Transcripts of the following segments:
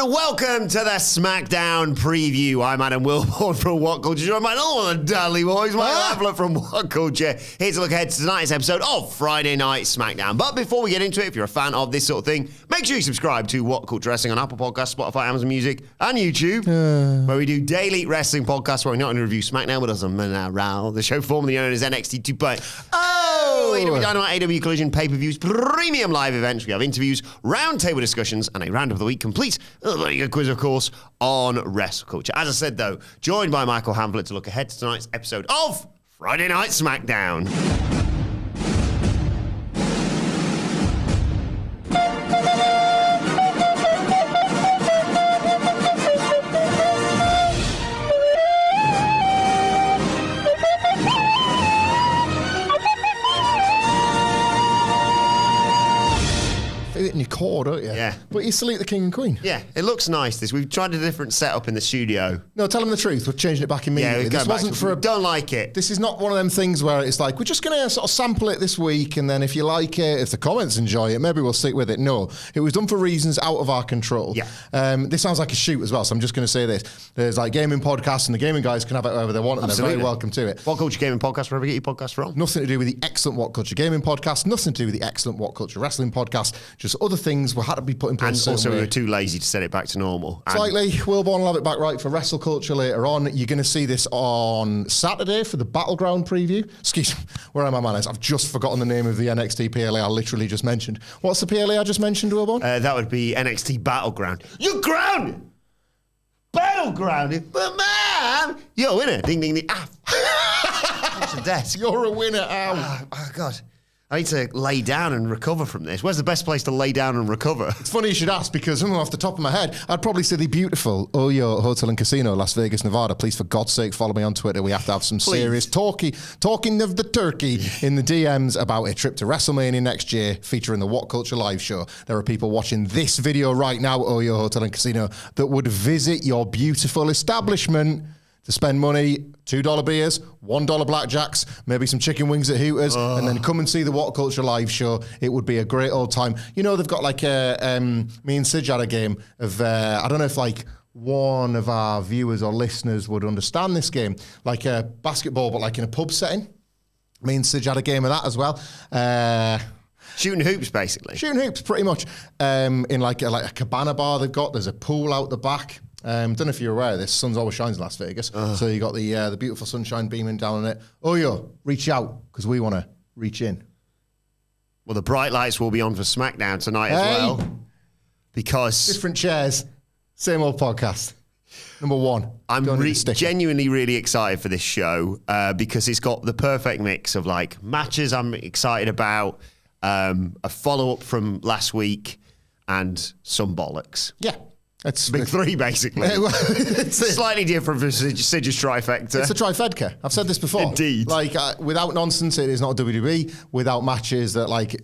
and welcome to the SmackDown Preview. I'm Adam Wilbourn from WhatCulture. Joined by another one of the Dudley boys, Michael Hamflett from WhatCulture. Here to look ahead to tonight's episode of Friday Night SmackDown. But before we get into it, if you're a fan of this sort of thing, make sure you subscribe to WhatCulture Wrestling on Apple Podcasts, Spotify, Amazon Music, and YouTube, where we do daily wrestling podcasts where we're not going to review SmackDown, but doesn't matter. The show formerly known as NXT 2.0. AEW Dynamite, AEW Collision, pay-per-views, premium live events. We have interviews, roundtable discussions, and a round of the week complete. A very good quiz, of course, on WrestleCulture. As I said, though, joined by Michael Hamflett to look ahead to tonight's episode of Friday Night SmackDown. In your core, don't you? Yeah. But you salute the king and queen. Yeah, it looks nice. We've tried a different setup in the studio. No, tell them the truth. We're changing it back immediately. Yeah, this wasn't for a... Don't like it. This is not one of them things where it's like, we're just going to sort of sample it this week, and then if you like it, if the comments enjoy it, maybe we'll stick with it. No, it was done for reasons out of our control. Yeah. This sounds like a shoot as well, so I'm just going to say this. There's like gaming podcasts, and the gaming guys can have it however they want, and they're very welcome to it. WhatCulture Gaming Podcast, wherever you get your podcast from. Nothing to do with the excellent WhatCulture Gaming Podcast, nothing to do with the excellent WhatCulture Wrestling Podcast, just other things we had to be put in place. And also we were too lazy to set it back to normal. Slightly. Wilbourn will have it back right for WrestleCulture later on. You're going to see this on Saturday for the Battleground preview. Excuse me, where are my manners? I've just forgotten the name of the NXT PLA I literally just mentioned. What's the PLA I just mentioned, Wilbourn? That would be NXT Battleground. You're grounded! Battlegrounded? But man, you're a winner. Ding, ding, ding. That's a desk. You're a winner, ow. Oh, God. I need to lay down and recover from this. Where's the best place to lay down and recover? It's funny you should ask, because off the top of my head, I'd probably say the beautiful Oyo Hotel and Casino, Las Vegas, Nevada. Please, for God's sake, follow me on Twitter. We have to have some serious talking of the turkey in the DMs about a trip to WrestleMania next year featuring the WhatCulture live show. There are people watching this video right now, Oyo Hotel and Casino, that would visit your beautiful establishment to spend money, $2 beers, $1 blackjacks, maybe some chicken wings at Hooters, and then come and see the WhatCulture live show. It would be a great old time. You know, they've got like me and Sidge had a game of, I don't know if like one of our viewers or listeners would understand this game, like a basketball, but like in a pub setting. Me and Sidge had a game of that as well. Shooting hoops, basically. Shooting hoops, pretty much. In like a cabana bar they've got. There's a pool out the back. Don't know if you're aware of this. Sun's always shines in Las Vegas. So you got the beautiful sunshine beaming down on it. Oh, yo, reach out, because we want to reach in. Well, the bright lights will be on for SmackDown tonight as well. Because... different chairs, same old podcast. Number one. I'm genuinely really excited for this show because it's got the perfect mix of like matches I'm excited about, a follow-up from last week, and some bollocks. Yeah. It's big three, basically. It's slightly different from Sidge's trifecta. It's a trifecta. I've said this before. Indeed. Like, without nonsense, it is not WWE. Without matches that, like,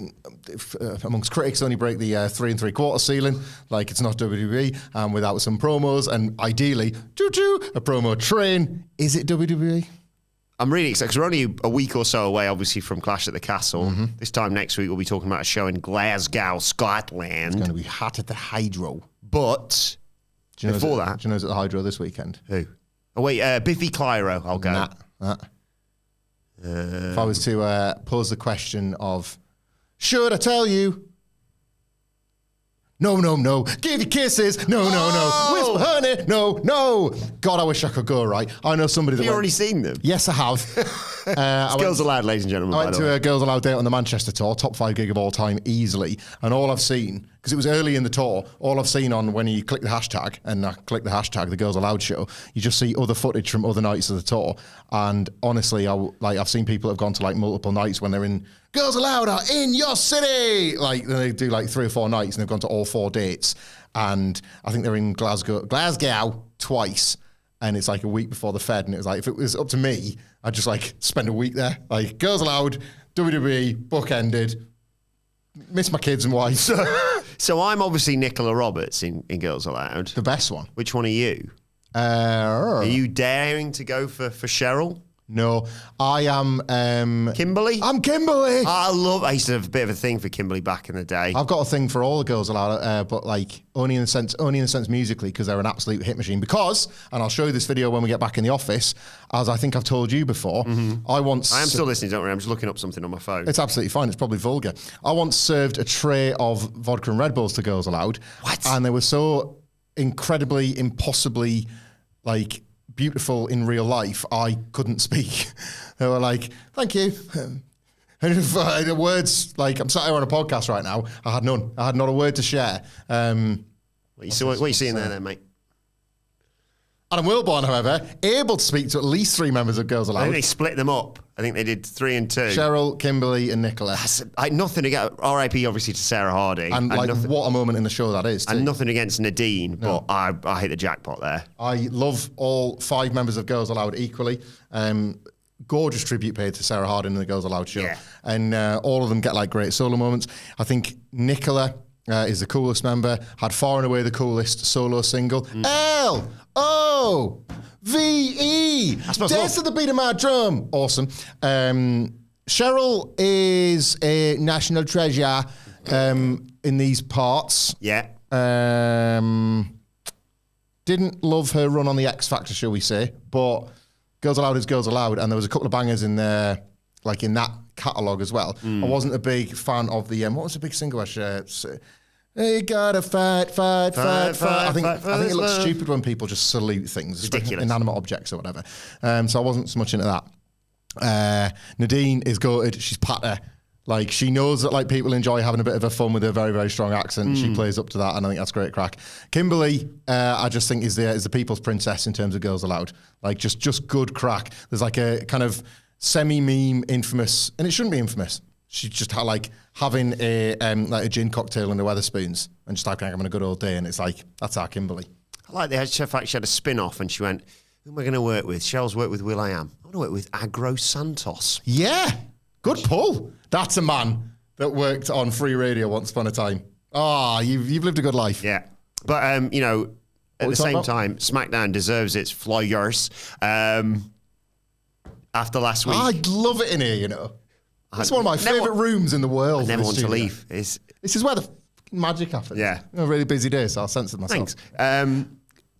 amongst critics, only break the 3 3/4 ceiling, like, it's not WWE. And without some promos, and ideally, a promo train, is it WWE? I'm really excited because we're only a week or so away, obviously, from Clash at the Castle. This time next week, we'll be talking about a show in Glasgow, Scotland. It's going to be hot at the Hydro. But before that... Do you know who's at the Hydro this weekend? Who? Oh, wait, Biffy Clyro, I'll go. If I was to pose the question of, should I tell you? No. Give you kisses. No. Whisper, honey. No. God, I wish I could go, right? I know somebody that... Have you already seen them? Yes, I have. Girls Aloud, ladies and gentlemen. I went to a Girls Aloud date on the Manchester tour, top 5 gig of all time, easily. And all I've seen, because it was early in the tour, all I've seen on when you click the hashtag, and I click the hashtag, the Girls Aloud show, you just see other footage from other nights of the tour. And honestly, I've seen people that have gone to like multiple nights when they're in Girls Aloud are in your city. Like they do like 3 or 4 nights, and they've gone to all 4 dates. And I think they're in Glasgow twice. And it's like a week before the Fed, and it was like, if it was up to me, I'd just like spend a week there. Like, Girls Aloud, WWE, bookended, miss my kids and wife. So I'm obviously Nicola Roberts in Girls Aloud. The best one. Which one are you? Are you daring to go for Cheryl? No, I am... Kimberly? I'm Kimberly! I used to have a bit of a thing for Kimberly back in the day. I've got a thing for all the Girls Aloud, but like only in the sense musically, because they're an absolute hit machine. Because, and I'll show you this video when we get back in the office, as I think I've told you before, I am still listening, don't worry, I'm just looking up something on my phone. It's absolutely fine, it's probably vulgar. I once served a tray of vodka and Red Bulls to Girls Aloud. What? And they were so incredibly, impossibly, like, beautiful in real life, I couldn't speak. They were like, thank you. And the words, like, I'm sat here on a podcast right now, I had none. I had not a word to share. What are you seeing there then, mate? Adam Wilbourn, however, able to speak to at least 3 members of Girls I Aloud. think they split them up. I think they did 3 and 2. Cheryl, Kimberly and Nicola. Nothing against, R.I.P. obviously to Sarah Harding. And like, what a moment in the show that is. And nothing against Nadine, but I hit the jackpot there. I love all 5 members of Girls Aloud equally. Gorgeous tribute paid to Sarah Harding in the Girls Aloud show. Yeah. And all of them get like great solo moments. I think Nicola is the coolest member, had far and away the coolest solo single. L-O-V-E. Dance to the beat of my drum. Awesome. Cheryl is a national treasure in these parts. Yeah. Didn't love her run on the X Factor, shall we say, but Girls Aloud is Girls Aloud, and there was a couple of bangers in there, like in that catalogue as well. I wasn't a big fan of the, what was the big single I shared? You gotta fight. I think it looks stupid when people just salute things. Ridiculous. Inanimate objects or whatever. So I wasn't so much into that. Nadine is goated. She's patter. Like, she knows that like people enjoy having a bit of a fun with her very, very strong accent. She plays up to that, and I think that's great crack. Kimberly, I just think is the people's princess in terms of Girls Aloud. Like, just good crack. There's like a kind of semi-meme infamous, and it shouldn't be infamous. She just had like having a like a gin cocktail in the Weatherspoons and just like having a good old day, and it's like, that's our Kimberly. I like the fact she had a spin-off and she went, who am I going to work with? Cheryl's worked with will.i.am. I want to work with Agro Santos. Yeah, good pull. That's a man that worked on free radio once upon a time. You've lived a good life. Yeah. But, at the same time, SmackDown deserves its flyers. After last week. I'd love it in here, you know. It's one of my favourite rooms in the world. I never want to leave. This is where the magic happens. Yeah. A really busy day, so I'll censor myself. Thanks.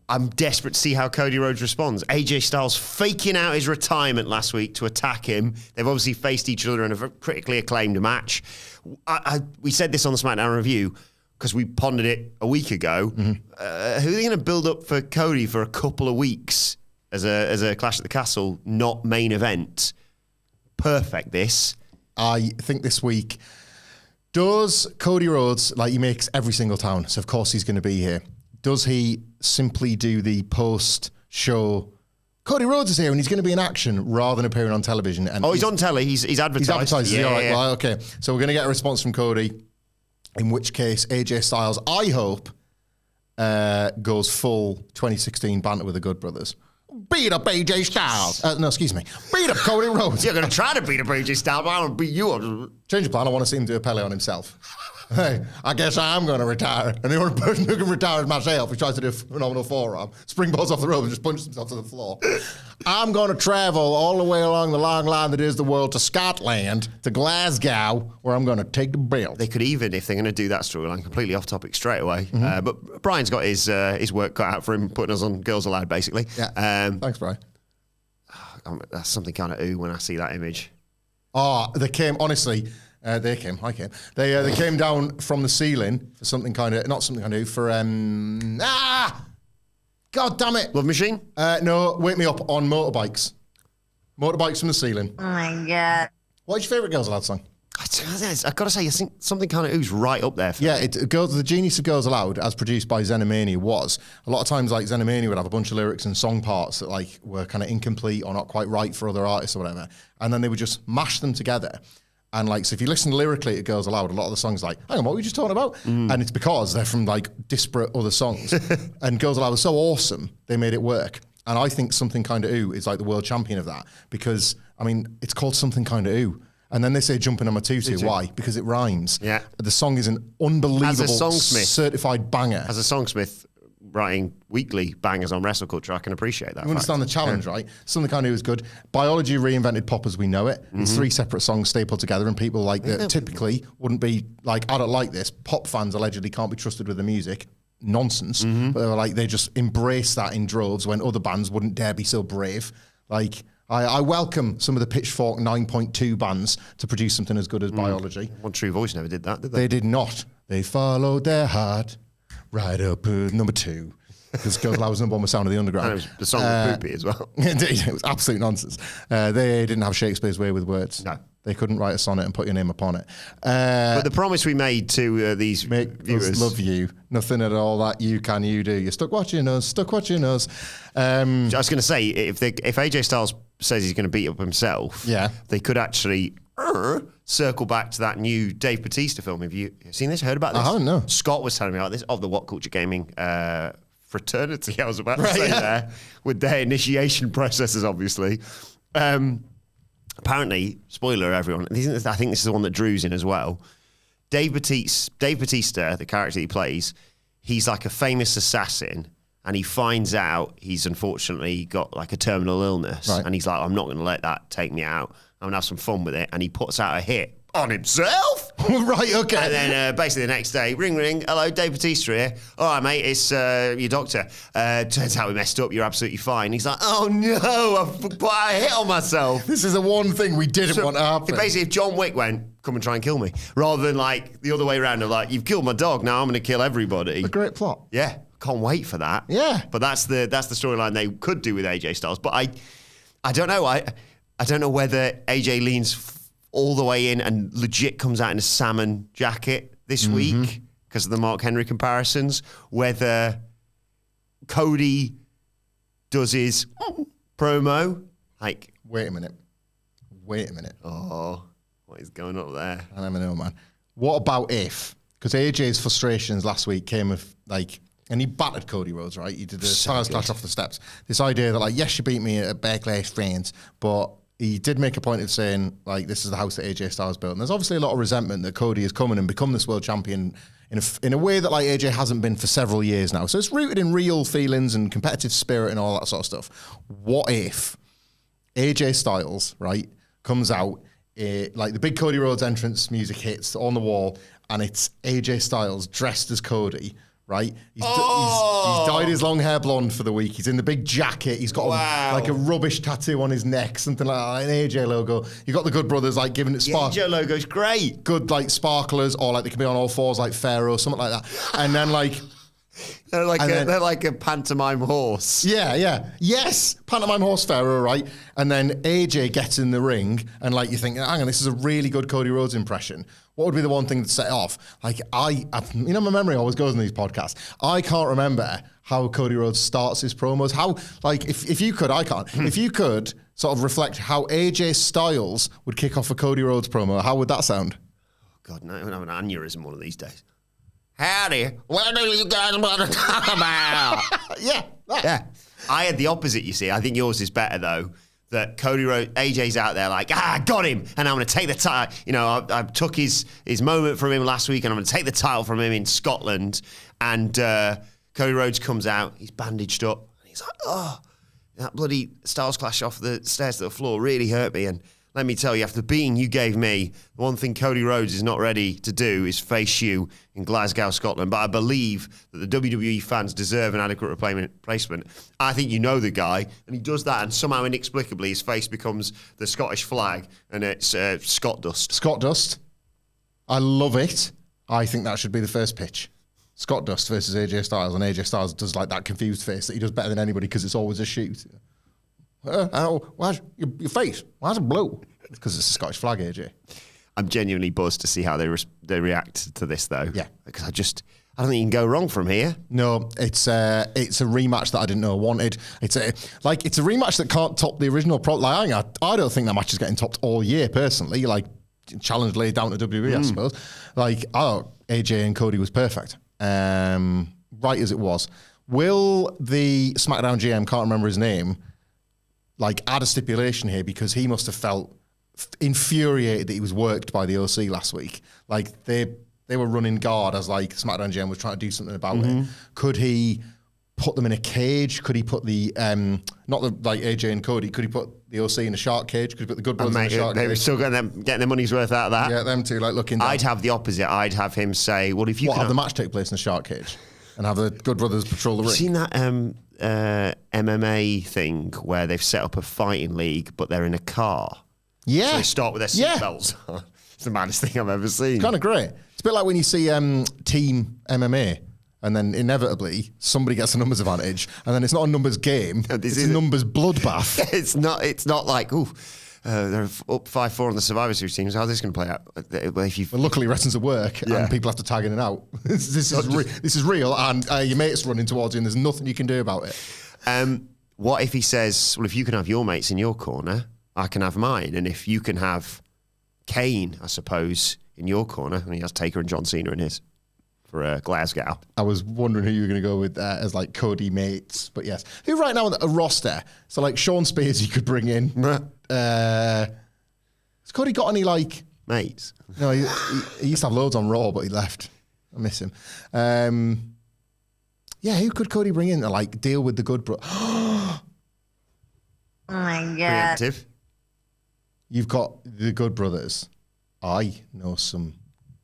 I'm desperate to see how Cody Rhodes responds. AJ Styles faking out his retirement last week to attack him. They've obviously faced each other in a critically acclaimed match. We said this on the SmackDown review because we pondered it a week ago. Who are they going to build up for Cody for a couple of weeks as a Clash at the Castle, not main event? Perfect, this. I think this week, does Cody Rhodes, like he makes every single town, so of course he's going to be here. Does he simply do the post-show, Cody Rhodes is here and he's going to be in action rather than appearing on television? And he's on telly. He's advertised. He's advertised. Yeah, all right. Well, okay. So we're going to get a response from Cody, in which case AJ Styles, I hope, goes full 2016 banter with the Good Brothers. Beat up AJ Styles. No, excuse me. Beat up Cody Rhodes. You're going to try to beat up AJ Styles, but I'm going to beat you up. Change of plan. I want to see him do a Pele on himself. Hey, I guess I am going to retire. And the only person who can retire is myself. He tries to do a phenomenal forearm, springboards off the rope and just punches himself to the floor. I'm going to travel all the way along the long line that is the world to Scotland, to Glasgow, where I'm going to take the belt. They could even, if they're going to do that storyline, completely off topic straight away. But Brian's got his work cut out for him, putting us on Girls Aloud, basically. Yeah. Thanks, Brian. That's something kind of ooh when I see that image. They came, honestly... I came. They came down from the ceiling for something kind of, not something I knew, for, God damn it. Love Machine? No, Wake Me Up on motorbikes. Motorbikes from the ceiling. Oh my God. What's your favourite Girls Aloud song? I've got to say, I think something kind of ooh's right up there for me. The genius of Girls Aloud, as produced by Xenomania, was a lot of times like Xenomania would have a bunch of lyrics and song parts that like were kind of incomplete or not quite right for other artists or whatever, and then they would just mash them together. And like, so if you listen lyrically to Girls Aloud, a lot of the songs like, hang on, what were we just talking about? And it's because they're from like disparate other songs. And Girls Aloud was so awesome, they made it work. And I think Something Kinda Ooh is like the world champion of that because, I mean, it's called Something Kinda Ooh. And then they say Jumping on My Tutu. Why? Because it rhymes. Yeah. The song is an unbelievable As a songsmith, certified banger. As a songsmith, writing weekly bangers on WrestleCulture, I can appreciate that. You understand the challenge, right? Something kind of was good. Biology reinvented pop as we know it. It's 3 separate songs stapled together, and people like that typically wouldn't be like, I don't like this. Pop fans allegedly can't be trusted with the music. Nonsense. But they were like, they just embrace that in droves when other bands wouldn't dare be so brave. Like, I welcome some of the Pitchfork 9.2 bands to produce something as good as Biology. One True Voice never did that, did they? They did not. They followed their heart right up number 2. Because Girls Loud was number 1 with Sound of the Underground. And it was, the song was poopy as well. Indeed, it was absolute nonsense. They didn't have Shakespeare's way with words. No. They couldn't write a sonnet and put your name upon it. But the promise we made to these viewers... Us love you. Nothing at all that you do. You're stuck watching us. I was going to say, if AJ Styles says he's going to beat up himself, they could actually circle back to that new Dave Bautista film. Have you seen this? Heard about this? I haven't, no. Scott was telling me about this, of the WhatCulture Gaming fraternity, I was about to say there, with their initiation processes, obviously. Apparently, spoiler everyone, I think this is the one that Drew's in as well. Dave Bautista, the character he plays, he's like a famous assassin, and he finds out he's unfortunately got like a terminal illness, and he's like, I'm not going to let that take me out. I'm going to have some fun with it. And he puts out a hit on himself. Right, okay. And then basically the next day, ring, hello, Dave Bautista here. All right, mate, it's your doctor. Turns out we messed up, you're absolutely fine. He's like, oh no, I've put a hit on myself. This is the one thing we didn't want to happen. Basically, if John Wick went, come and try and kill me, rather than like the other way around of like, you've killed my dog, now I'm going to kill everybody. A great plot. Yeah, can't wait for that. Yeah. But that's the storyline they could do with AJ Styles. But I don't know. I don't know whether AJ leans all the way in and legit comes out in a salmon jacket this week because of the Mark Henry comparisons, whether Cody does his promo. Like, Wait a minute. Oh, what is going on there? I never know, man. What about if, because AJ's frustrations last week came with like, and he battered Cody Rhodes, right? He did the Styles Clash off the steps. This idea that like, yes, you beat me at Backlash France, but he did make a point of saying, like, this is the house that AJ Styles built. And there's obviously a lot of resentment that Cody has come in and become this world champion in a way that, like, AJ hasn't been for several years now. So it's rooted in real feelings and competitive spirit and all that sort of stuff. What if AJ Styles, right, comes out, like the big Cody Rhodes entrance music hits on the wall, and it's AJ Styles dressed as Cody, right? He's dyed his long hair blonde for the week. He's in the big jacket. He's got like a rubbish tattoo on his neck, something like that, an AJ logo. You got the Good Brothers like giving it spark. The AJ logo's great. Good like sparklers, or like they can be on all fours like Pharaoh, something like that. And then like they're like a pantomime horse. Yes, pantomime horse Pharaoh, right? And then AJ gets in the ring, and like you think, hang on, this is a really good Cody Rhodes impression. What would be the one thing to set it off? Like I you know, my memory always goes in these podcasts. I can't remember how Cody Rhodes starts his promos. How, like, if you could, I can't. If you could sort of reflect how AJ Styles would kick off a Cody Rhodes promo, how would that sound? Oh God, no, I'm gonna have an aneurysm one of these days. Howdy, what do you guys want to talk about? Yeah. I had the opposite, you see. I think yours is better, though. That Cody Rhodes, AJ's out there like, got him, and I'm going to take the title. You know, I took his moment from him last week, and I'm going to take the title from him in Scotland. And Cody Rhodes comes out, he's bandaged up, and he's like, oh, that bloody Styles Clash off the stairs to the floor really hurt me. And let me tell you, after the beating you gave me, the one thing Cody Rhodes is not ready to do is face you in Glasgow, Scotland. But I believe that the WWE fans deserve an adequate replacement. I think you know the guy, and he does that, and somehow inexplicably his face becomes the Scottish flag, and it's Scott Dust. Scott Dust. I love it. I think that should be the first pitch. Scott Dust versus AJ Styles, and AJ Styles does like that confused face that he does better than anybody because it's always a shoot. Why's your face? Why is it blue? Because it's a Scottish flag, AJ. I'm genuinely buzzed to see how they react to this, though. Yeah, because I don't think you can go wrong from here. No, it's a rematch that I didn't know I wanted. It's a rematch that can't top the original. I don't think that match is getting topped all year, personally. Like, challenge laid down to WWE, I suppose. Like, AJ and Cody was perfect, right as it was. Will the SmackDown GM, can't remember his name, like add a stipulation here, because he must have felt infuriated that he was worked by the OC last week. Like they were running guard as like SmackDown GM was trying to do something about it. Could he put them in a cage? Could he put the not the like AJ and Cody? Could he put the OC in a shark cage? Could he put the Good Brothers in a shark cage? They were still getting their money's worth out of that. Yeah, them two like looking down. I'd have the opposite. I'd have him say, "Well, if you have the match take place in a shark cage and have the Good Brothers patrol the ring." Seen that MMA thing where they've set up a fighting league, but they're in a car. Yeah, so they start with their seatbelts on. It's the maddest thing I've ever seen. Kind of great. It's a bit like when you see Team MMA. And then inevitably somebody gets a numbers advantage, and then it's not a numbers game; it's a numbers bloodbath. It's not like they're up 5-4 on the Survivor Series teams. How's this going to play out? Well, luckily wrestling's at work, and people have to tag in and out. This is real, and your mate's running towards you, and there's nothing you can do about it. What if he says, "Well, if you can have your mates in your corner, I can have mine, and if you can have Kane, I suppose, in your corner," and he has Taker and John Cena in his. For Glasgow. I was wondering who you were going to go with as like Cody mates, but yes. Who right now a roster? So like Sean Spears you could bring in. Has Cody got any like... Mates? No, he used to have loads on Raw, but he left. I miss him. Yeah, who could Cody bring in to like deal with the Good Brothers? Oh my God. Preemptive. You've got the Good Brothers. I know some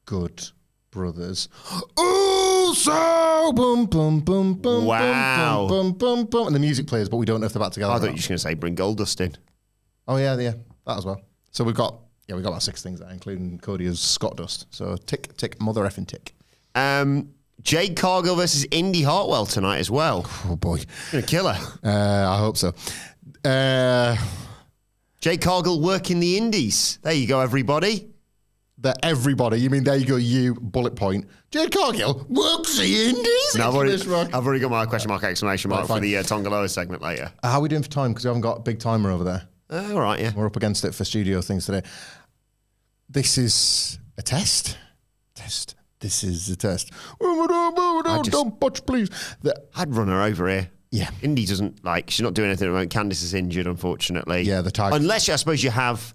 good brothers. Oh, so boom, boom, boom, boom, wow, boom, boom, boom, boom, and the music plays, but we don't know if they're back together. I thought you were just going to say bring Goldust in. Oh yeah, that as well. So we've got about 6 things there, including Cody as Scott Dust. So tick, mother effing tick. Jade Cargill versus Indy Hartwell tonight as well. Oh boy, gonna kill her. I hope so. Jade Cargill working the Indies. There you go, everybody. Everybody, you mean there you go, you bullet point. Jade Cargill works the Indies. No, I've already got my question mark exclamation mark for the Tongaloa segment later. How are we doing for time? Because we haven't got a big timer over there. All right, yeah. We're up against it for studio things today. This is a test. This is a test. Don't butch, please. I'd run her over here. Yeah. Indy doesn't she's not doing anything at the moment. Candice is injured, unfortunately. Yeah, the tag. Unless I suppose you have.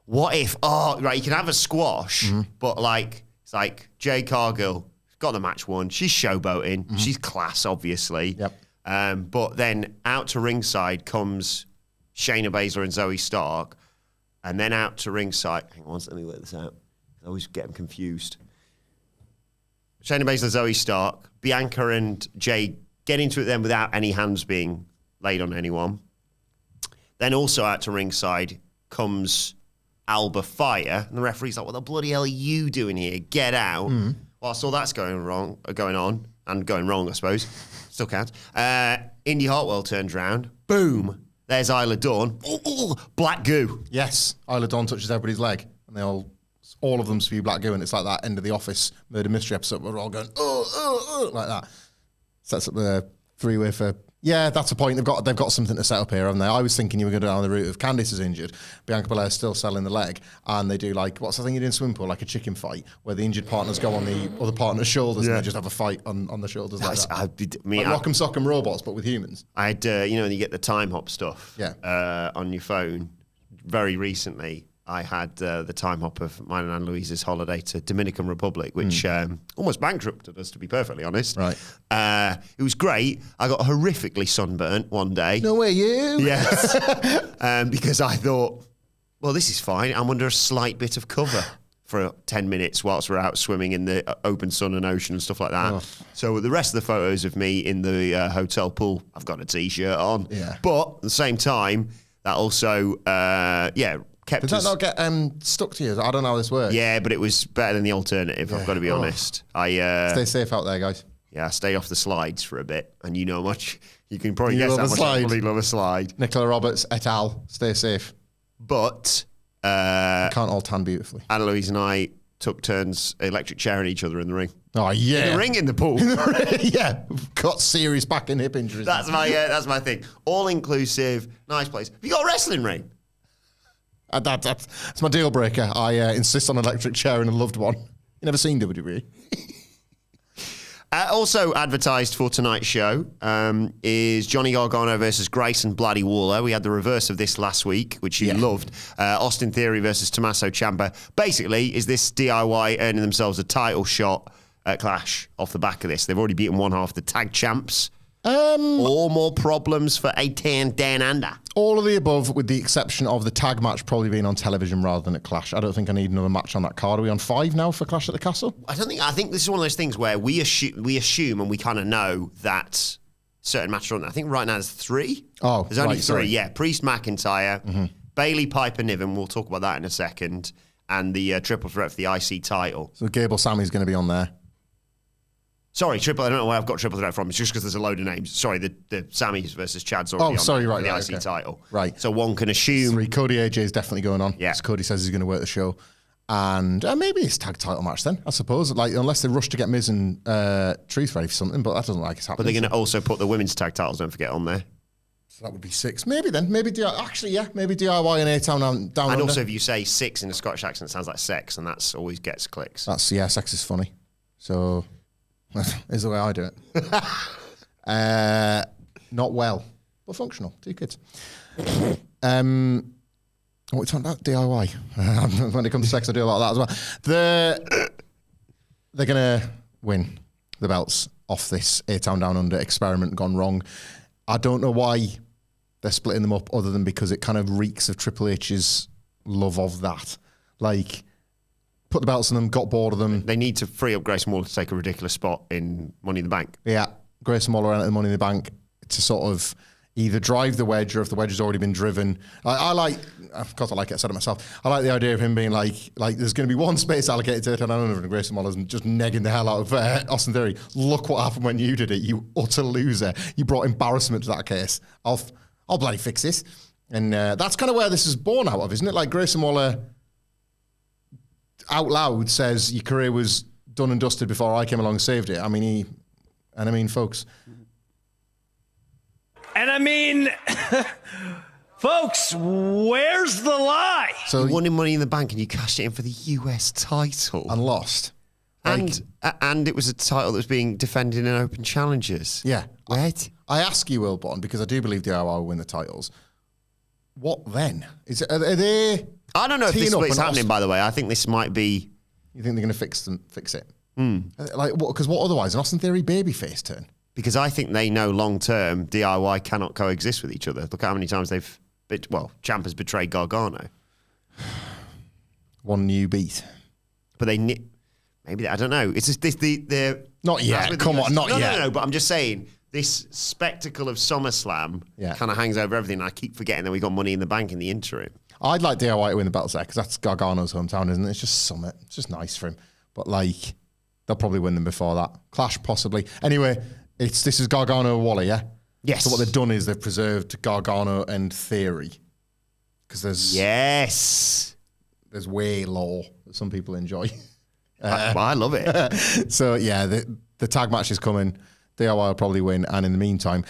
What if? Oh, right. You can have a squash, but it's like Jade Cargill got the match won. She's showboating. Mm-hmm. She's class, obviously. Yep. But then out to ringside comes Shayna Baszler and Zoe Stark, and then out to ringside. Hang on, let me work this out. I always get them confused. Shayna Baszler, Zoe Stark, Bianca and Jade get into it then without any hands being laid on anyone. Then also out to ringside comes Alba Fire, and the referee's like, "What the bloody hell are you doing here? Get out!" Whilst all that's going on, I suppose, still counts. Indy Hartwell turns around, boom. There's Isla Dawn, black goo. Yes, Isla Dawn touches everybody's leg, and they all of them spew black goo, and it's like that end of the Office murder mystery episode where we're all going like that. Sets up the 3-way for. Yeah, that's the point. They've got something to set up here, haven't they? I was thinking you were going down the route of Candice is injured, Bianca Belair's still selling the leg, and they do what's the thing you do in swimming pool, like a chicken fight, where the injured partners go on the other partner's shoulders and they just have a fight on the shoulders like that. Like Rock'em Sock'em Robots, but with humans. I had, when you get the time hop stuff on your phone, very recently, I had the time hop of mine and Anne Louise's holiday to Dominican Republic, which almost bankrupted us, to be perfectly honest. Right. It was great. I got horrifically sunburnt one day. No way, you? Yes. Because I thought, well, this is fine. I'm under a slight bit of cover for 10 minutes whilst we're out swimming in the open sun and ocean and stuff like that. Oh. So the rest of the photos of me in the hotel pool, I've got a T-shirt on. Yeah. But at the same time, that also, kept Did that not get stuck to you? I don't know how this works. Yeah, but it was better than the alternative, I've got to be honest. Stay safe out there, guys. Yeah, I stayed off the slides for a bit, and you know much. You can probably guess how much I probably love a slide. Nicola Roberts et al. Stay safe. But can't all tan beautifully. Anna Louise and I took turns electric chairing each other in the ring. Oh yeah, in the ring in the pool. Yeah, got serious back and hip injuries. That's my thing. All inclusive, nice place. Have you got a wrestling ring? That's my deal breaker. I insist on electric chair and a loved one. You never seen WWE? Also advertised for tonight's show is Johnny Gargano versus Grayson Bloody Waller. We had the reverse of this last week, which you loved. Austin Theory versus Tommaso Ciampa. Basically, is this DIY earning themselves a title shot at Clash off the back of this? They've already beaten one half the tag champs Or more problems for A10 down under? All of the above, with the exception of the tag match probably being on television rather than at Clash. I don't think I need another match on that card. Are we on 5 now for Clash at the Castle? I think this is one of those things where we assume and we kind of know that certain matches are on there. I think right now there's 3. Oh, there's only 3. sorry. Yeah, Priest McIntyre, Bailey, Piper, Niven. We'll talk about that in a second. And the triple threat for the IC title. So Gable Sammy's going to be on there. Sorry, I don't know where I've got triple threat from. It's just because there's a load of names. Sorry, the Sammys versus Chad's already on sorry, right, the right, IC title. Right. So one can assume. 3. Cody AJ is definitely going on. Yeah. So Cody says he's going to work the show. And maybe it's tag title match then, I suppose. Like, unless they rush to get Miz and Truth ready for something, but that doesn't like it's happening. But they're going to also put the women's tag titles, don't forget, on there. So that would be 6. Maybe then. Maybe maybe DIY and A-Town down And under. also, if you say 6 in a Scottish accent, it sounds like sex, and that's always gets clicks. Sex is funny. So, is the way I do it. Not well, but functional. 2 kids. What are we talking about? DIY. When it comes to sex, I do a lot of that as well. They're going to win the belts off this A-Town Down Under experiment gone wrong. I don't know why they're splitting them up other than because it kind of reeks of Triple H's love of that. Like, put the belts on them, got bored of them. They need to free up Grayson Waller to take a ridiculous spot in Money in the Bank. Yeah, Grayson Waller out of the Money in the Bank to sort of either drive the wedge or if the wedge has already been driven. I like, of course I like it, I said it myself, I like the idea of him being like there's going to be one space allocated to it and I don't know if Grayson Waller's just negging the hell out of Austin Theory. Look what happened when you did it, you utter loser. You brought embarrassment to that case. I'll bloody fix this. And that's kind of where this is born out of, isn't it? Like Grayson Waller out loud says your career was done and dusted before I came along and saved it. I mean, folks... And I mean, folks, where's the lie? So you won Money in the Bank and you cashed it in for the US title. And lost. And it was a title that was being defended in open challenges. Yeah. Right? I ask you, Wilbourn, because I do believe DIY will win the titles. What then? Are they... I don't know if this up split's and happening, by the way. I think this might be... You think they're going to fix it? Like, what? Because what otherwise? An Austin Theory babyface turn? Because I think they know long-term DIY cannot coexist with each other. Look how many times Ciampa has betrayed Gargano. One new beat. But maybe, I don't know. It's just they're... Not yet. Come on, not yet. No, but I'm just saying, this spectacle of SummerSlam kind of hangs over everything. I keep forgetting that we got Money in the Bank in the interim. I'd like DIY to win the belts there because that's Gargano's hometown, isn't it? It's just Summit. It's just nice for him. But, like, they'll probably win them before that. Clash, possibly. Anyway... This is Gargano Waller, yeah? Yes. So what they've done is they've preserved Gargano and Theory. Because there's way law that some people enjoy. I love it. So, yeah, the tag match is coming. DIY will probably win. And in the meantime,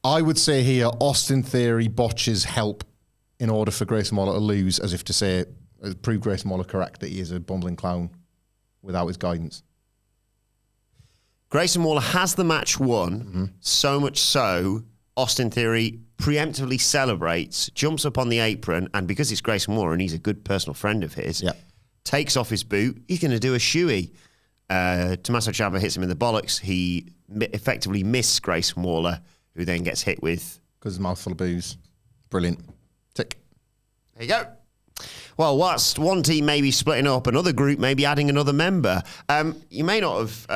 I would say here, Austin Theory botches help in order for Grayson Waller to lose, as if to say, prove Grayson Waller correct that he is a bumbling clown without his guidance. Grayson Waller has the match won, so much so, Austin Theory preemptively celebrates, jumps up on the apron, and because it's Grayson Waller and he's a good personal friend of his, takes off his boot. He's going to do a shoey. Tommaso Ciampa hits him in the bollocks. He effectively missed Grayson Waller, who then gets hit with... Because his mouth full of booze. Brilliant. Tick. There you go. Well, whilst one team may be splitting up, another group may be adding another member. You may not have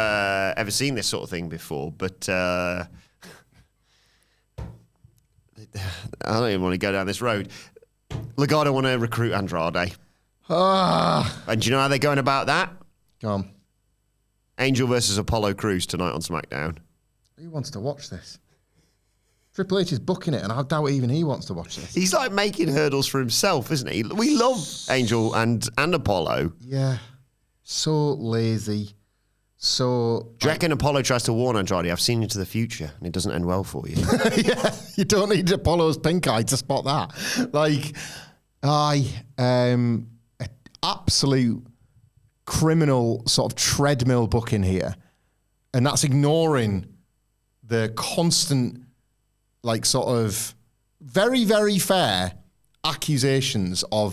ever seen this sort of thing before, but I don't even want to go down this road. Legado want to recruit Andrade. And do you know how they're going about that? Go on. Angel versus Apollo Crews tonight on SmackDown. Who wants to watch this? Triple H is booking it, and I doubt even he wants to watch this. He's like making hurdles for himself, isn't he? We love Angel and Apollo. Yeah. So lazy. So... Do you reckon Apollo tries to warn Andrade, I've seen into the future, and it doesn't end well for you? Yeah, you don't need Apollo's pink eye to spot that. Like, absolute criminal sort of treadmill booking here. And that's ignoring the constant... like sort of very, very fair accusations of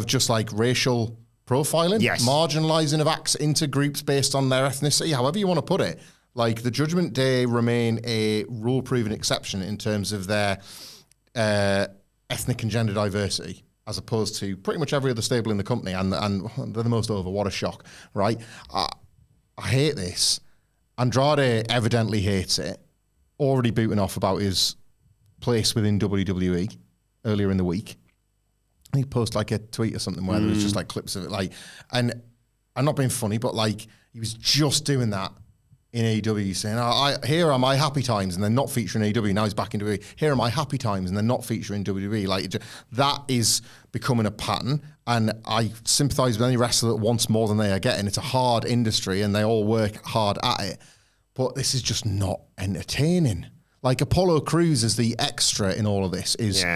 just like racial profiling, marginalising of acts into groups based on their ethnicity, however you want to put it. Like, the Judgment Day remain a rule-proven exception in terms of their ethnic and gender diversity, as opposed to pretty much every other stable in the company, and they're the most over. What a shock, right? I hate this. Andrade evidently hates it, already booting off about his place within WWE earlier in the week. He posted like a tweet or something where there was just like clips of it, like, and I'm not being funny, but like he was just doing that in AEW, saying, here are my happy times, and they're not featuring AEW. Now he's back in WWE. Here are my happy times, and they're not featuring WWE. Like, that is becoming a pattern, and I sympathise with any wrestler that wants more than they are getting. It's a hard industry, and they all work hard at it. But this is just not entertaining. Like, Apollo Crews as the extra in all of this is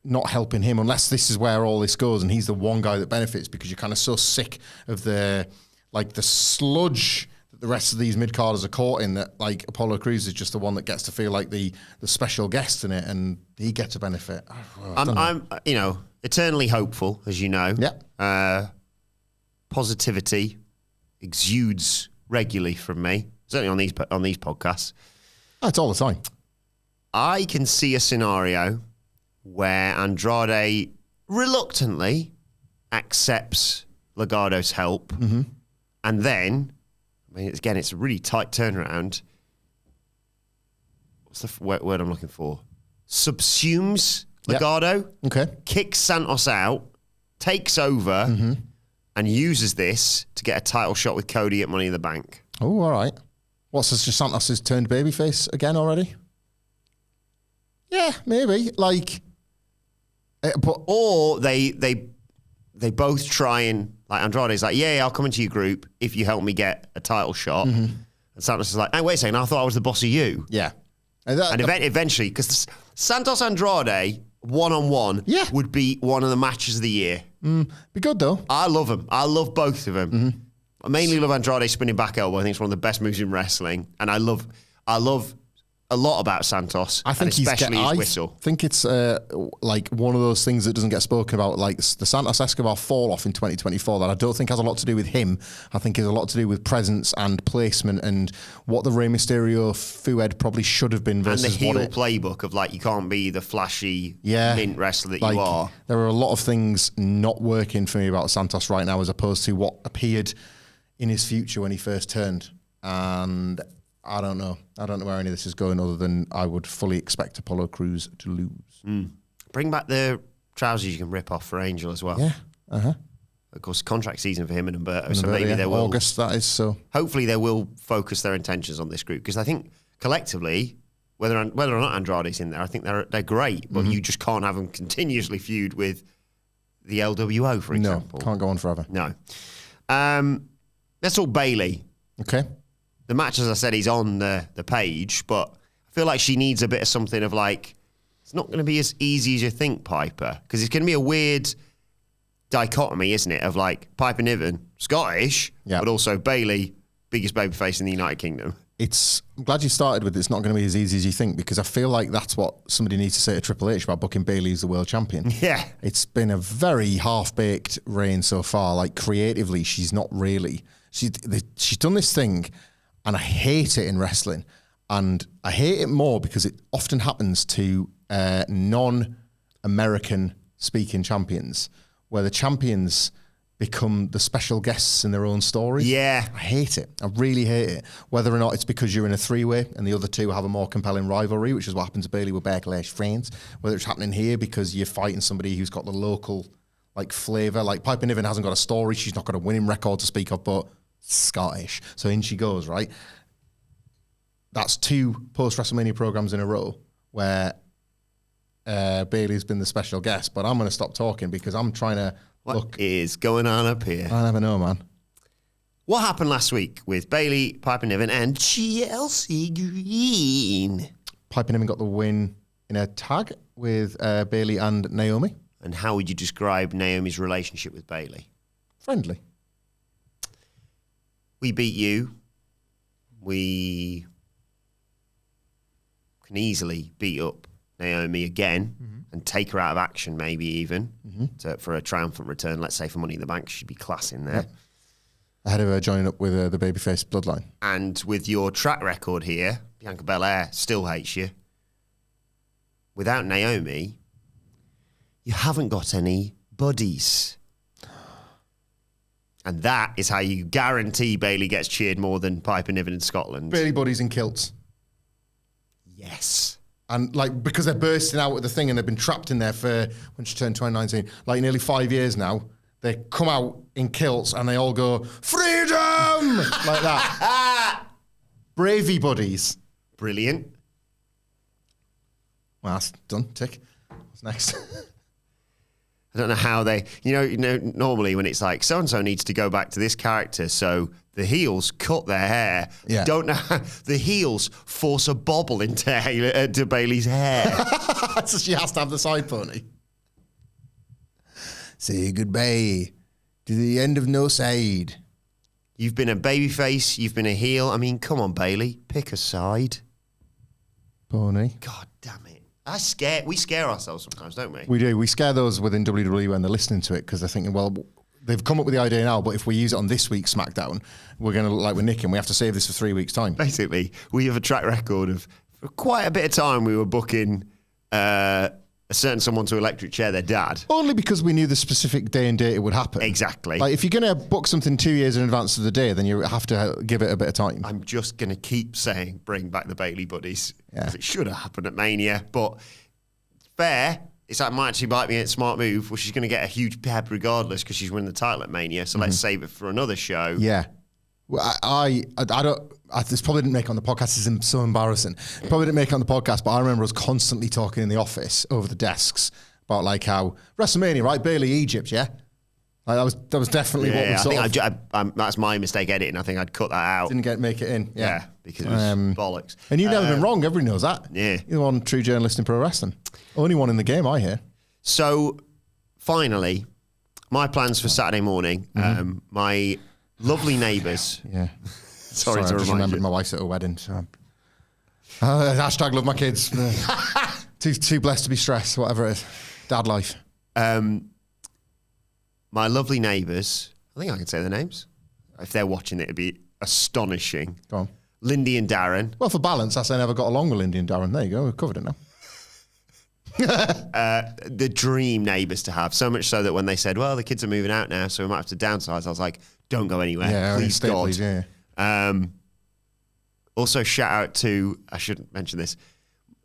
not helping him, unless this is where all this goes, and he's the one guy that benefits, because you're kind of so sick of the sludge the rest of these mid-carders are caught in, that like Apollo Crews is just the one that gets to feel like the special guest in it, and he gets a benefit. I'm eternally hopeful, as you know. Yeah. Positivity exudes regularly from me, certainly on these podcasts. Oh, it's all the time. I can see a scenario where Andrade reluctantly accepts Legado's help, and then, I mean, again, it's a really tight turnaround. What's the word I'm looking for? Subsumes Legado, kicks Santos out, takes over, and uses this to get a title shot with Cody at Money in the Bank. Oh, all right. What's this? Santos has turned babyface again already? Yeah, maybe. Like, or they both try and, like, Andrade's like, yeah, I'll come into your group if you help me get a title shot. And Santos is like, hey, wait a second, I thought I was the boss of you. Yeah. And eventually, because Santos Andrade one-on-one would be one of the matches of the year. Be good, though. I love them. I love both of them. I mainly love Andrade spinning back elbow. I think it's one of the best moves in wrestling. And I love a lot about Santos, I think especially his whistle. I think it's like one of those things that doesn't get spoken about, like the Santos Escobar fall off in 2024, that I don't think has a lot to do with him. I think has a lot to do with presence and placement and what the Rey Mysterio Fued probably should have been versus and the heel what playbook of, like, you can't be the flashy mint wrestler that you are. There are a lot of things not working for me about Santos right now, as opposed to what appeared in his future when he first turned. And I don't know where any of this is going, other than I would fully expect Apollo Crews to lose. Bring back the trousers you can rip off for Angel as well. Yeah. Of course, contract season for him and Humberto, so maybe they will. August, that is, so. Hopefully they will focus their intentions on this group, because I think collectively, whether or not Andrade's in there, I think they're great, but you just can't have them continuously feud with the LWO, for example. No, can't go on forever. No. Let's talk Bayley. Okay. The match, as I said, is on the page, but I feel like she needs a bit of something of, like, it's not going to be as easy as you think, Piper, because it's going to be a weird dichotomy, isn't it, of, like, Piper Niven, Scottish, but also Bayley, biggest babyface in the United Kingdom. I'm glad you started with it's not going to be as easy as you think, because I feel like that's what somebody needs to say to Triple H about booking Bayley as the world champion. Yeah. It's been a very half-baked reign so far. Like, creatively, she's not really. She's done this thing, and I hate it in wrestling. And I hate it more because it often happens to non-American speaking champions, where the champions become the special guests in their own story. Yeah. I hate it. I really hate it. Whether or not it's because you're in a three-way and the other two have a more compelling rivalry, which is what happened to Bayley with Backlash France. Whether it's happening here because you're fighting somebody who's got the local, like, flavour. Like, Piper Niven hasn't got a story. She's not got a winning record to speak of, but Scottish. So in she goes, right? That's two post-WrestleMania programs in a row where Bayley's been the special guest, but I'm going to stop talking because I'm trying to What is going on up here? I never know, man. What happened last week with Bayley, Piper Niven, and Chelsea Green? Piper Niven got the win in a tag with Bayley and Naomi. And how would you describe Naomi's relationship with Bayley? Friendly. We beat you. We can easily beat up Naomi again and take her out of action, maybe even for a triumphant return. Let's say for Money in the Bank, she'd be class in there. Ahead of her joining up with the babyface bloodline. And with your track record here, Bianca Belair still hates you. Without Naomi, you haven't got any buddies. And that is how you guarantee Bayley gets cheered more than Piper Niven in Scotland. Bayley buddies in kilts. Yes. And like, because they're bursting out with the thing and they've been trapped in there for, when she turned 2019, like nearly 5 years now, they come out in kilts and they all go, freedom! Like that. Bravey buddies. Brilliant. Well, that's done. Tick. What's next? I don't know how they, normally when it's like, so-and-so needs to go back to this character, so the heels cut their hair. Yeah. Don't know how the heels force a bobble into Bayley's hair. So she has to have the side pony. Say goodbye to the end of no side. You've been a babyface, you've been a heel. I mean, come on, Bayley, pick a side. Pony. God damn it. We scare ourselves sometimes, don't we? We do. We scare those within WWE when they're listening to it because they're thinking, well, they've come up with the idea now, but if we use it on this week's SmackDown, we're going to look like we're nicking. We have to save this for 3 weeks' time. Basically, we have a track record of, for quite a bit of time, we were booking a certain someone to electric chair their dad. Only because we knew the specific day and date it would happen. Exactly. Like, if you're going to book something 2 years in advance of the day, then you have to give it a bit of time. I'm just going to keep saying, bring back the Bayley buddies. Yeah. 'Cause it should have happened at Mania, but fair. It's like, might actually bite me at smart move. Well, she's going to get a huge pep regardless because she's winning the title at Mania. So let's save it for another show. Yeah. Well, I don't. This probably didn't make it on the podcast. It's so embarrassing. Probably didn't make it on the podcast, but I remember us constantly talking in the office over the desks about like how WrestleMania, right? Bayley, Egypt, yeah. Like that was definitely what we saw. That's my mistake editing. I think I'd cut that out. Didn't make it in. Yeah, because it was bollocks. And you've never been wrong. Everybody knows that. Yeah. You're the one true journalist in pro wrestling. Only one in the game, I hear. So, finally, my plans for Saturday morning. My lovely neighbours. Yeah. Sorry to I just remind remembered you. my wife's at a wedding. So hashtag love my kids. too blessed to be stressed. Whatever it is. Dad life. My lovely neighbours. I think I can say their names. If they're watching it, it'd be astonishing. Go on. Lindy and Darren. Well, for balance, I say I never got along with Lindy and Darren. There you go. We've covered it now. The dream neighbours to have. So much so that when they said, well, the kids are moving out now, so we might have to downsize, I was like, don't go anywhere. Yeah, please, stay, God. please, yeah. Also, shout out to, I shouldn't mention this,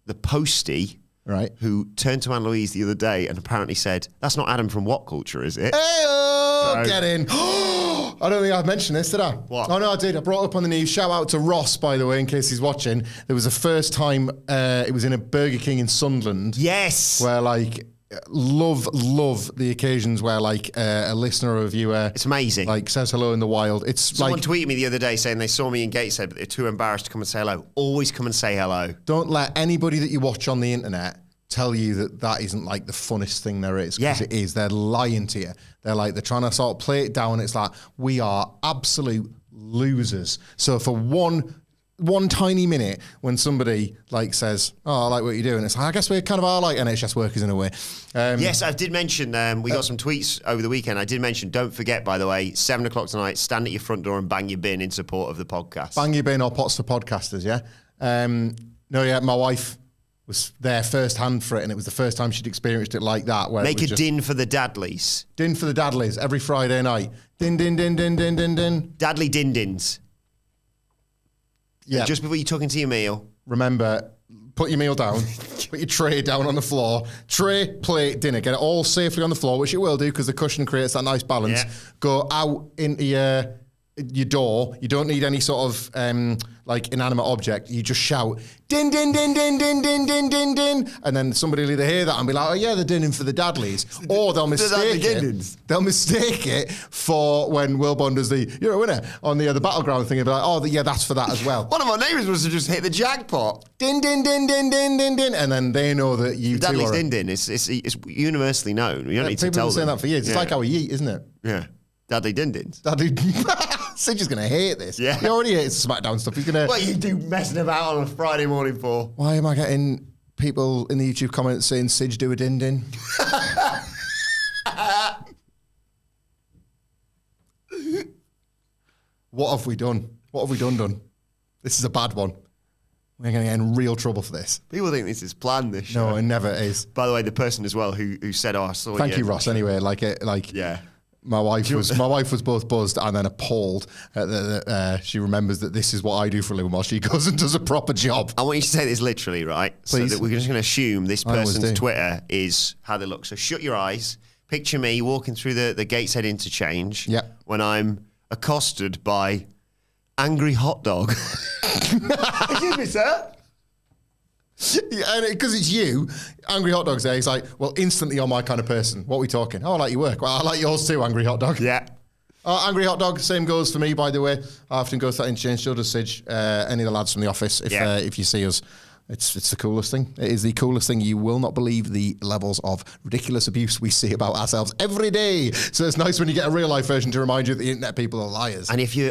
the postie Right. who turned to Anne-Louise the other day and apparently said, that's not Adam from WhatCulture, is it? Hey-oh, get in. I don't think I've mentioned this, did I? What? Oh, no, I did. I brought it up on the news. Shout out to Ross, by the way, in case he's watching. There was a first time, it was in a Burger King in Sunderland. Yes. Where, like, love the occasions where, like, a listener or a viewer... It's amazing. Like, says hello in the wild. It's Someone like... tweeted me the other day saying they saw me in Gateshead, but they're too embarrassed to come and say hello. Always come and say hello. Don't let anybody that you watch on the internet tell you that isn't like the funnest thing there is. Because Yeah. it is. They're lying to you. They're like, they're trying to sort of play it down. It's like, we are absolute losers. So for one tiny minute when somebody like says, oh, I like what you're doing, it's like, I guess we kind of are like NHS workers in a way. Yes, I did mention, we got some tweets over the weekend. I did mention, don't forget, by the way, 7 o'clock tonight, stand at your front door and bang your bin in support of the podcast. Bang your bin or pots for podcasters, yeah? My wife was there first hand for it, and it was the first time she'd experienced it like that. Where Make it was a din for the Dadleys. din for the Dadleys every Friday night. Din, din, din, din, din, din, din. Dadley din-dins. Yeah. Just before you tuck into your meal. Remember, put your meal down, put your tray down on the floor, tray, plate, dinner, get it all safely on the floor, which it will do because the cushion creates that nice balance. Yeah. Go out into your door. You don't need any sort of like inanimate object. You just shout, din, din, din, din, din, din, din, din, din. And then somebody will either hear that and be like, oh yeah, they're dinning for the Dadleys. Or they'll mistake it. They'll mistake it for when Wilbourn does the, you're a winner, on the battleground thing and be like, oh yeah, that's for that as well. One of our neighbours must have just hit the jackpot. Din, din, din, din, din, din, din. And then they know that you two Dadley's are... din-din. It's universally known. You don't need to People tell have been saying them. that for years. It's like how we eat, isn't it? Yeah. Dadley din-dins. Daddy, Sidge is going to hate this. Yeah. He already hates SmackDown stuff. He's going to... What you do messing about on a Friday morning for? Why am I getting people in the YouTube comments saying Sidge do a din-din? What have we done? What have we done? This is a bad one. We're going to get in real trouble for this. People think this is planned, this show. No, it never is. By the way, the person as well who said, "Oh, I saw you." Thank you, Ross. Anyway, yeah. My wife was both buzzed and then appalled that she remembers that this is what I do for a living while she goes and does a proper job. I want you to say this literally, right? Please. So that we're just going to assume this person's do. Twitter is how they look. So shut your eyes. Picture me walking through the Gateshead interchange when I'm accosted by Angry Hot Dog. Excuse me, sir. Yeah, because it's you, Angry Hot Dog's there. He's like, well, instantly you're my kind of person. What are we talking? Oh, I like your work. Well, I like yours too, Angry Hot Dog. Yeah. Angry Hot Dog, same goes for me, by the way. I often go to that interchange, so does Sidge, any of the lads from the office, if you see us. It's the coolest thing. It is the coolest thing. You will not believe the levels of ridiculous abuse we see about ourselves every day. So it's nice when you get a real life version to remind you that the internet people are liars. And if you're,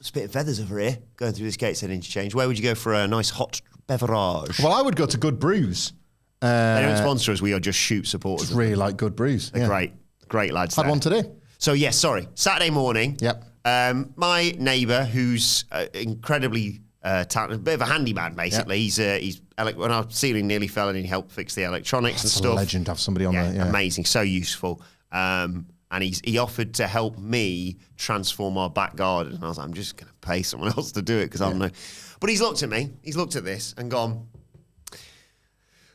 spitting feathers over here, going through this Gateshead interchange, where would you go for a nice hot beverage? Well, I would go to Good Brews. They don't sponsor us. We are just shoot supporters. Just really like Good Brews. They're great lads. Had one today. So yes, Saturday morning. Yep. My neighbour, who's incredibly talented, a bit of a handyman basically. Yep. He's when our ceiling nearly fell and he helped fix the electronics and stuff. A legend to have somebody on there. Yeah. Amazing, so useful. And he offered to help me transform our back garden. And I was like, I'm just going to pay someone else to do it because I'm no. But he's looked at me. He's looked at this and gone,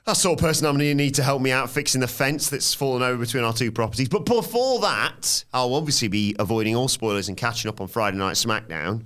that's the sort of person I'm going to need to help me out fixing the fence that's fallen over between our two properties. But before that, I'll obviously be avoiding all spoilers and catching up on Friday Night SmackDown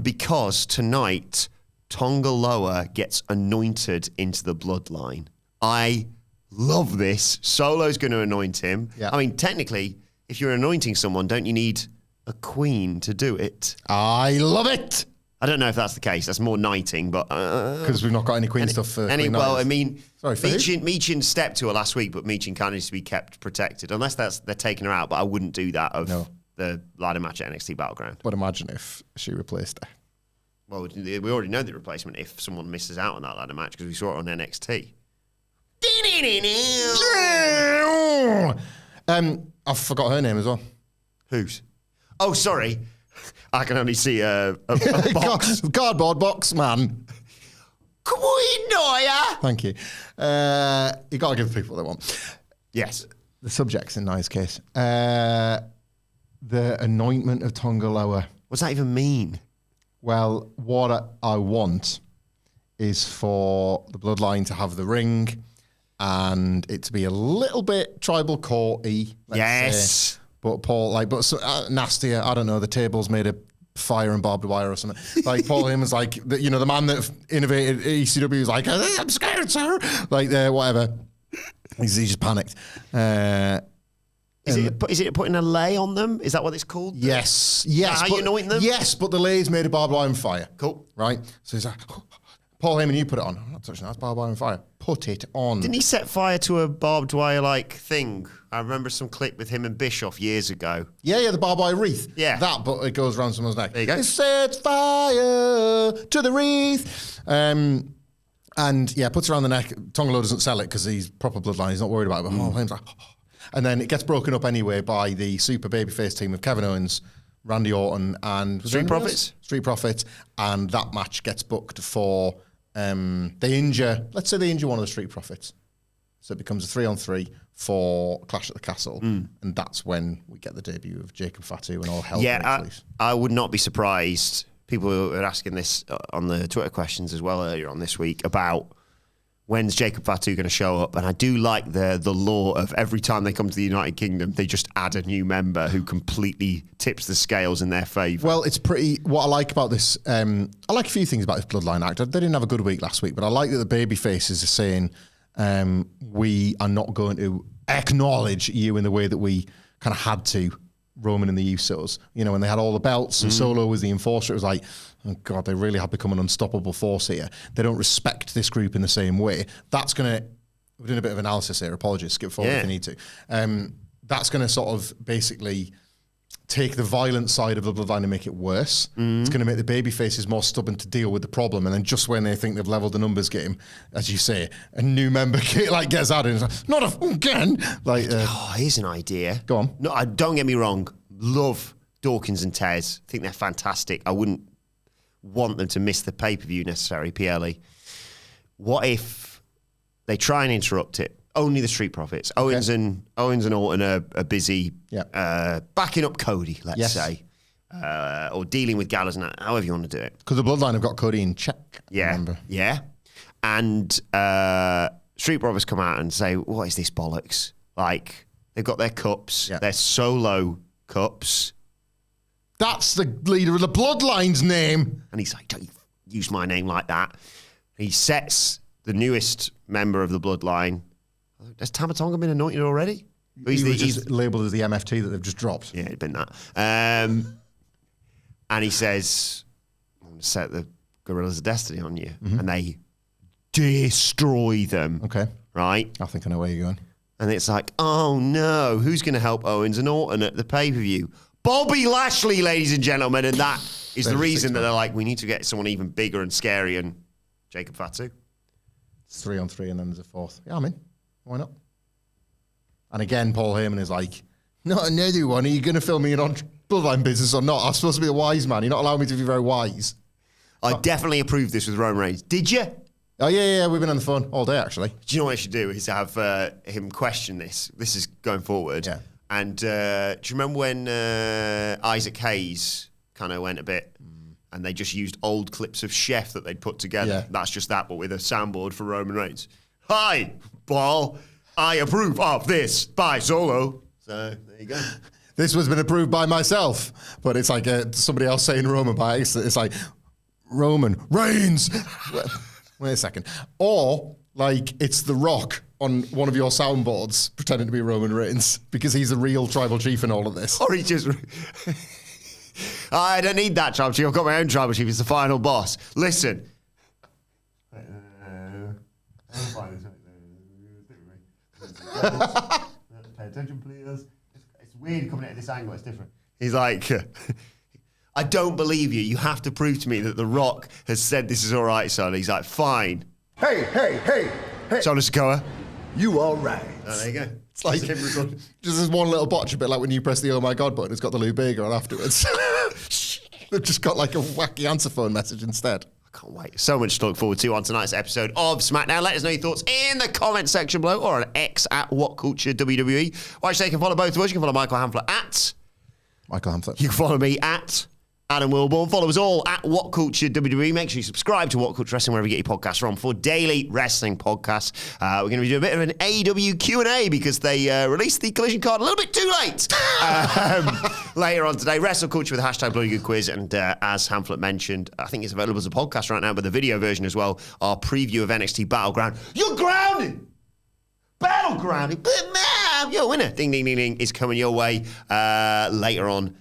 because tonight, Tonga Loa gets anointed into the bloodline. I love this. Solo's going to anoint him. Yeah. I mean, technically, if you're anointing someone, don't you need a queen to do it? I love it. I don't know if that's the case. That's more knighting, but because we've not got any queen stuff for well, I mean, sorry, Michin stepped to her last week, but Michin kind of needs to be kept protected unless they're taking her out. But I wouldn't do that of the ladder match at NXT Battleground. But imagine if she replaced her. Well, we already know the replacement if someone misses out on that ladder match because we saw it on NXT. I forgot her name as well. Whose? Oh, sorry. I can only see a box. Cardboard box, man. Queen Noya. Thank you. You got to give people what they want. Yes. The subject's in Nia's case. The anointment of Tonga Loa. What's that even mean? Well, what I want is for the bloodline to have the ring and it to be a little bit tribal court-y. Yes. Say. But Paul, nastier. I don't know. The table's made of fire and barbed wire or something. Like Paul Heyman's like, the man that innovated ECW is like, I'm scared, sir. Like, whatever. He just panicked. Is it putting a lay on them? Is that what it's called? Yes. How you anoint them? Yes, but the lay's made of barbed wire and fire. Cool. Right? So he's like, Paul Heyman, you put it on. I'm not touching that. It's barbed wire and fire. Put it on. Didn't he set fire to a barbed wire-like thing? I remember some clip with him and Bischoff years ago. Yeah, the barbed wire wreath. Yeah. That, but it goes around someone's neck. There you go. It sets fire to the wreath. And, puts it around the neck. Tonga Loa doesn't sell it because he's proper bloodline. He's not worried about it. But Paul Heyman's like, and then it gets broken up anyway by the super babyface team of Kevin Owens, Randy Orton, and Street Profits. Street Profits. And that match gets booked for... let's say they injure one of the Street Profits. So it becomes a 3-on-3 for Clash at the Castle. And that's when we get the debut of Jacob Fatu and all hell breaks loose. I would not be surprised. People were asking this on the Twitter questions as well earlier on this week about when's Jacob Fatu going to show up. And I do like the law of every time they come to the United Kingdom, they just add a new member who completely tips the scales in their favour. Well, it's pretty... What I like about this... I like a few things about this Bloodline act. They didn't have a good week last week, but I like that the baby faces are saying we are not going to acknowledge you in the way that we kind of had to, Roman and the Usos. You know, when they had all the belts and Solo was the enforcer, it was like, oh God, they really have become an unstoppable force here. They don't respect this group in the same way. That's going to... We're doing a bit of analysis here. Apologies. Skip forward if you need to. That's going to sort of basically take the violent side of the bloodline and make it worse. It's going to make the baby faces more stubborn to deal with the problem. And then just when they think they've leveled the numbers game, as you say, a new member gets added and it's like, not again. Here's an idea. Go on. No, don't get me wrong. Love Dawkins and Tez. I think they're fantastic. I wouldn't want them to miss the pay-per-view necessarily, PLE. What if they try and interrupt it? Only the Street Profits. Okay. Owens and Orton are busy backing up Cody, let's say. Or dealing with Gallows, however you want to do it. Because the Bloodline have got Cody in check, remember. Yeah. And Street Profits come out and say, what is this bollocks? Like, they've got their cups. Yeah. They're solo cups. That's the leader of the Bloodline's name. And he's like, don't use my name like that. He sets the newest member of the Bloodline. Has Tama Tonga been anointed already? He's labelled as the MFT that they've just dropped. Yeah, it'd been that. And he says, I'm going to set the Gorillas of Destiny on you. Mm-hmm. And they destroy them. Okay. Right? I think I know where you're going. And it's like, oh no, who's going to help Owens and Orton at the pay-per-view? Bobby Lashley, ladies and gentlemen. And that is the reason that they're like, we need to get someone even bigger and scary. And Jacob Fatu. It's 3-on-3 and then there's a fourth. Yeah, I'm in. Why not? And again, Paul Heyman is like, not another one. Are you going to film me in on Bloodline business or not? I'm supposed to be a wise man. You're not allowing me to be very wise. I definitely approved this with Roman Reigns. Did you? Oh, yeah. We've been on the phone all day, actually. Do you know what I should do? Is have him question this. This is going forward. Yeah. And do you remember when Isaac Hayes kind of went a bit and they just used old clips of Chef that they'd put together? Yeah. That's just that, but with a soundboard for Roman Reigns. Hi, Paul. I approve of this by Solo. So there you go. This was been approved by myself, but it's like somebody else saying Roman by it's like Roman Reigns. Wait a second. Or like it's The Rock on one of your soundboards pretending to be Roman Reigns because he's the real tribal chief in all of this. Or he just... I don't need that tribal chief. I've got my own tribal chief. He's the final boss. Listen. Pay attention, please. It's weird coming at this angle. It's different. He's like, I don't believe you. You have to prove to me that The Rock has said this is all right, son. He's like, fine. Hey. Solo Sikoa. You all right. Oh, there you go. It's like just this one little botch, a bit like when you press the oh my god button, it's got the Lou Bega on afterwards. They've just got like a wacky answer phone message instead. Can't wait. So much to look forward to on tonight's episode of SmackDown. Let us know your thoughts in the comment section below or on X at WhatCulture WWE. Or actually, you can follow both of us. You can follow Michael Hamflett at Michael Hamflett. You can follow me at Adam Wilbourn. Follow us all at WhatCulture WWE. Make sure you subscribe to WhatCulture Wrestling wherever you get your podcasts from for daily wrestling podcasts. We're going to be doing a bit of an AEW Q&A because they released the Collision card a little bit too late. Later on today, Wrestle Culture with hashtag Bloody Good Quiz. And as Hamflett mentioned, I think it's available as a podcast right now, but the video version as well, our preview of NXT Battleground. You're grounded! Battleground! You're a winner! Ding, ding, ding, ding is coming your way later on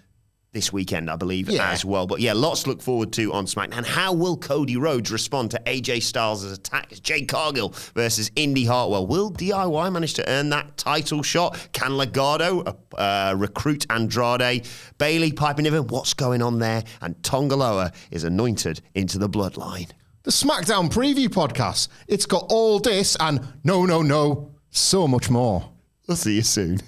this weekend, I believe, as well. But yeah, lots to look forward to on SmackDown. How will Cody Rhodes respond to AJ Styles' attack as Jade Cargill versus Indy Hartwell? Will DIY manage to earn that title shot? Can Legado recruit Andrade? Bayley, Piper Niven, what's going on there? And Tonga Loa is anointed into the Bloodline. The SmackDown Preview podcast. It's got all this and no, so much more. We'll see you soon.